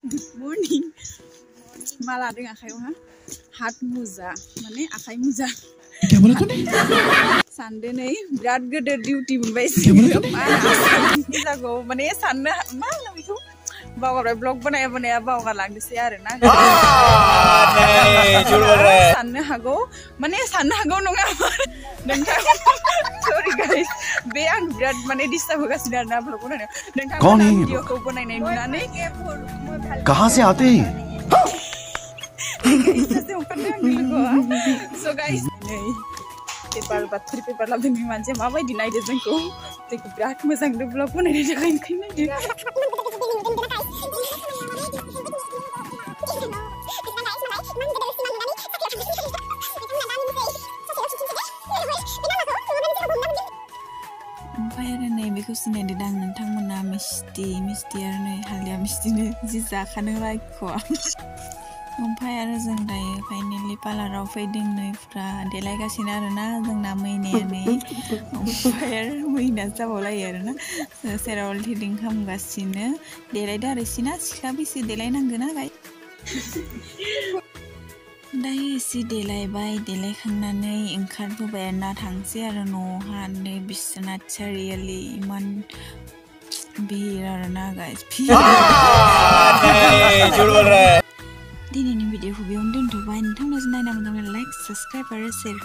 Good morning. माला दे आखाइयाव हा हाथ मुजा माने आखाइ मुजा क्या बोला तूने सानदे नै बिराद गोदोर डिउटि मोनबाय जागौ माने साननो मा होनो बेखौ बावगारबाय ब्लग बनाया बावगारलांदोसै आरोना साननो हागौ माने साननो हागौ नङा नोंथां सरि गाइस बे आं बिराद माने डिस्टार्ब होगासिनो आरोना ब्लग बनायनायाव नोंथाङा भिडिअखौ बनायनाय नुनानै कहाँ से आते हैं So guys, paper bathri paper labdini manje mabaidi naide जोंखौ जोंखौ बिराद मोजां ब्लग बनायनो थाखाय ओंखायनो ओमफ्राय आरो नै बेखौ सिनायदो दां नोंथांमोना मिस्टि आरो नै हालिया मिस्टिनो जि जाखानो लायख'आ ओमफ्राय आरो जों दायो फाइनालि पार्लाराव फैदों नै फुरा देलायगासिनो आरोना जोंना मैनाया नै ओमफ्राय आरो मैना जाबावलायो आरोना सेराव लिडिं खालामगासिनो देलायदो आरो सिना सिख्ला बैसो देलायनांगोना गाय दायो एसे देलायबाय देलायखांनानै ओंखारबोबाय आरोना थांसै आरो न'आवहा नै बिश्वनाथ सारियालि इमान भिर आरोना गाइस दिनैनि भिडिअखौ बेयावनो दोनथ'बाय नोंथांमोना नायना मोजां लाइक साबस्क्राइब आरो शेयार